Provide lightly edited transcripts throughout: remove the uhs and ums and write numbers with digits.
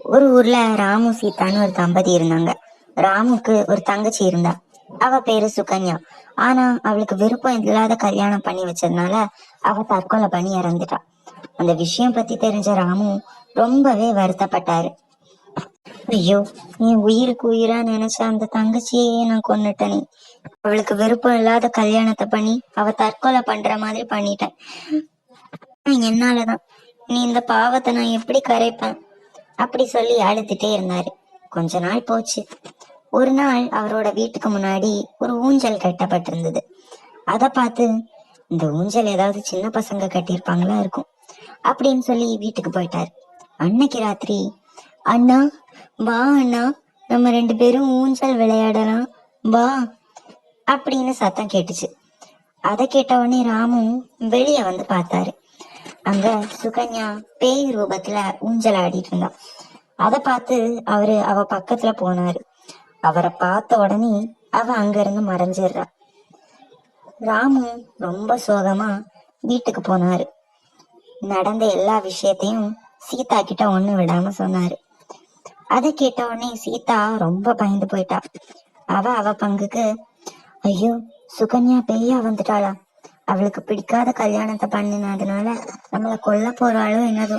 ஒரு ஊர்ல ராமு சீதான்னு ஒரு தம்பதி இருந்தாங்க. ராமுக்கு ஒரு தங்கச்சி இருந்தா. அவ பேரு சுகன்யா. ஆனா அவளுக்கு விருப்பம் இல்லாத கல்யாணம் பண்ணி வச்சதுனால அவ தற்கொலை பண்ணி இறந்துட்டா. அந்த விஷயம் பத்தி தெரிஞ்ச ராமு ரொம்பவே வருத்தப்பட்டாரு. ஐயோ, என் உயிருக்கு உயிரா நினைச்ச அந்த தங்கச்சியே நான் கொன்னுட்டேனே. அவளுக்கு விருப்பம் இல்லாத கல்யாணத்தை பண்ணி அவ தற்கொலை பண்ற மாதிரி பண்ணிட்டேன். என்னாலதான் நீ இந்த பாவத்தை நான் எப்படி கரைப்பேன் அப்படி சொல்லி அழுதுட்டே இருந்தாரு. கொஞ்ச நாள் போச்சு. ஒரு நாள் அவரோட வீட்டுக்கு முன்னாடி ஒரு ஊஞ்சல் கட்டப்பட்டிருந்தது. அத பார்த்து இந்த ஊஞ்சல் ஏதாவது சின்ன பசங்க கட்டியிருப்பாங்களா இருக்கும் அப்படின்னு சொல்லி வீட்டுக்கு போயிட்டாரு. அன்னைக்கு ராத்திரி, அண்ணா வா அண்ணா, நம்ம 2 பேரும் ஊஞ்சல் விளையாடலாம் வா அப்படின்னு சத்தம் கேட்டுச்சு. அதை கேட்ட உடனே ராமு வெளியே வந்து பார்த்தாரு. அங்க சுகன்யா பேய் ரூபத்துல ஊஞ்சல் ஆடிட்டு இருந்தா. அதை பார்த்து அவ பக்கத்துல போனாரு. அவரை பார்த்த உடனே அவ அங்க இருந்து மறைஞ்சிடுறா. ராமு ரொம்ப சோகமா வீட்டுக்கு போனாரு. நடந்த எல்லா விஷயத்தையும் சீதா கிட்ட ஒண்ணு விடாம சொன்னாரு. அதை கேட்ட உடனே சீதா ரொம்ப பயந்து போயிட்டா. அவ பங்குக்கு, ஐயோ சுகன்யா பேயா வந்துட்டாளா, அவளுக்கு பிடிக்காத கல்யாணத்தை பண்ணினதுனால நம்மளை கொல்ல போறாளோ என்னதோ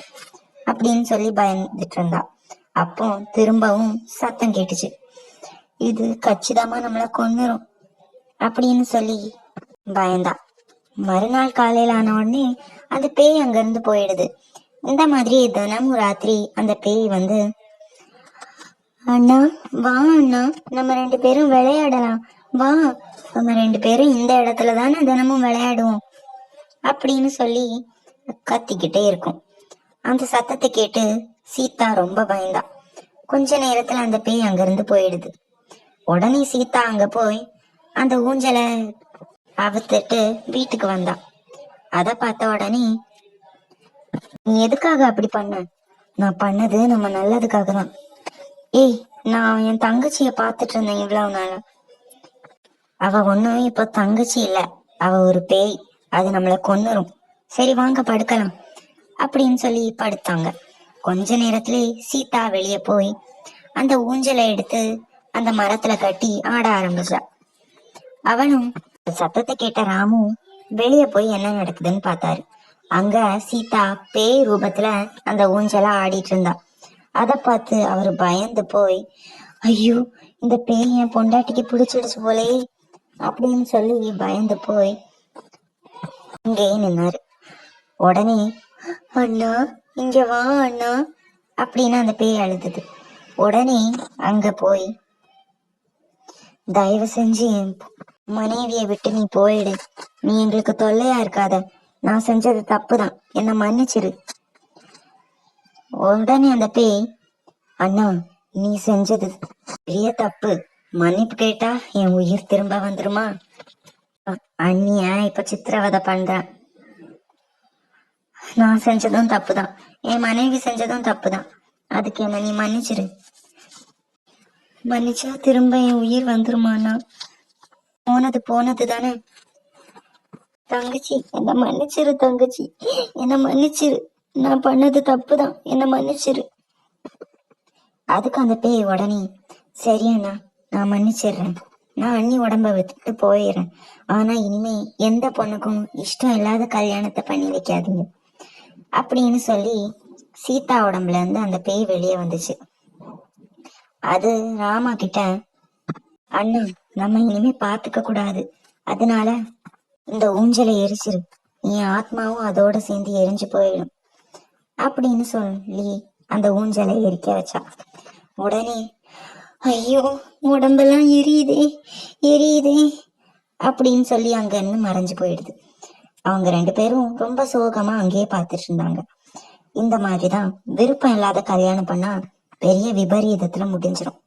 அப்படின்னு சொல்லி பயந்துட்டு இருந்தா. அப்போ திரும்பவும் சத்தம் கேட்டுச்சு. இது கச்சிதமா நம்மளை கொன்னுரும் அப்படின்னு சொல்லி பயந்தா. மறுநாள் காலையில ஆன உடனே அந்த பேய் அங்க இருந்து போயிடுது. இந்த மாதிரி தினமும் ராத்திரி அந்த பேய் வந்து, அண்ணா வா அண்ணா, நம்ம 2 பேரும் விளையாடலாம் வா, நம்ம 2 பேரும் இந்த இடத்துல தானே தினமும் விளையாடுவோம் அப்படின்னு சொல்லி கத்திக்கிட்டே இருக்கும். அந்த சத்தத்தை கேட்டு சீதா ரொம்ப பயந்தா. கொஞ்ச நேரத்துல அந்த பேய் அங்கிருந்து போயிடுது. உடனே சீதா அங்க போய் அந்த ஊஞ்சலை அவுத்துட்டு வீட்டுக்கு வந்தா. அத பார்த்த உடனே, நீ எதுக்காக அப்படி பண்ண? நான் பண்ணது நம்ம நல்லதுக்காக தான். ஏய், நான் என் தங்கச்சிய பாத்துட்டு இருந்தேன் இவ்வளவு நாளா. அவ ஒண்ணும் இப்போ தங்கச்சி இல்ல, அவ ஒரு பேய். அது நம்மளை கொன்னுரும். சரி வாங்க படுக்கலாம் அப்படின்னு சொல்லி படுத்தாங்க. கொஞ்ச நேரத்திலே சீதா வெளியே போய் அந்த ஊஞ்சலை எடுத்து அந்த மரத்துல கட்டி ஆட ஆரம்பிச்சா. அவனும் சத்தத்தை கேட்ட ராமு வெளியே போய் என்ன நடக்குதுன்னு பார்த்தாரு. அங்க சீதா பேய் ரூபத்துல அந்த ஊஞ்சலா ஆடிட்டு இருந்தா. அதை பார்த்து அவரு பயந்து போய், ஐயோ இந்த பேய் என் பொண்டாட்டிக்கு பிடிச்சிடுச்சு போலே அப்படின்னு சொல்லி பயந்து போய் இங்கே நின்னாரு. உடனே, அண்ணா இங்க வா அண்ணா அப்படின்னு அந்த பேய் அழுதுது. உடனே அங்க போய், தயவு செஞ்சு என் மனைவியை விட்டு நீ போயிடு, நீ எங்களுக்கு தொல்லையா இருக்காத, நான் செஞ்சது தப்புதான், என்ன மன்னிச்சிரு. உடனே அந்த பேய், அண்ணா நீ செஞ்சது பெரிய தப்பு, மன்னிப்பு கேட்டா என் உயிர் திரும்ப வந்துருமா? அண்ணிய இப்ப சித்திரவதை பண்றேன், நான் செஞ்சதும் தப்புதான், என் மனைவி செஞ்சதும் தப்புதான், அதுக்கு என்ன நீ மன்னிச்சிரு. மன்னிச்சா திரும்ப என் உயிர் வந்துருமாண்ணா? போனது போனது தானே. தங்கச்சி என்ன மன்னிச்சிரு, தங்கச்சி என்ன மன்னிச்சிரு, நான் பண்ணது தப்புதான், என்ன மன்னிச்சிரு. அதுக்கு அந்த பேய் உடனே, சரியண்ணா நான் மன்னிச்சிடுறேன், நான் அண்ணி உடம்ப விட்டுட்டு போயிடுறேன், ஆனா இனிமே எந்த பொண்ணுக்கும் இஷ்டம் இல்லாத கல்யாணத்தை பண்ணி வைக்காதீங்க அப்படின்னு சொல்லி சீதா உடம்புல இருந்து அந்த பேய் வெளியே வந்துச்சு. அது ராமா கிட்ட, அண்ணா நம்ம இனிமே பாத்துக்க கூடாது, அதனால இந்த ஊஞ்சலை எரிச்சிரு, என் ஆத்மாவும் அதோட சேர்ந்து எரிஞ்சு போயிடும் அப்படின்னு சொல்லி அந்த ஊஞ்சலை எரிக்க வச்சா. உடனே, ஐயோ உடம்பெல்லாம் எரியுதே எரியுதே அப்படின்னு சொல்லி அங்க இருந்து மறைஞ்சு போயிடுது. அவங்க 2 பேரும் ரொம்ப சோகமா அங்கேயே பார்த்துட்டு இருந்தாங்க. இந்த மாதிரிதான் விருப்பம் இல்லாத கல்யாணம் பண்ணா பெரிய விபரீதத்துல முடிஞ்சிடும்.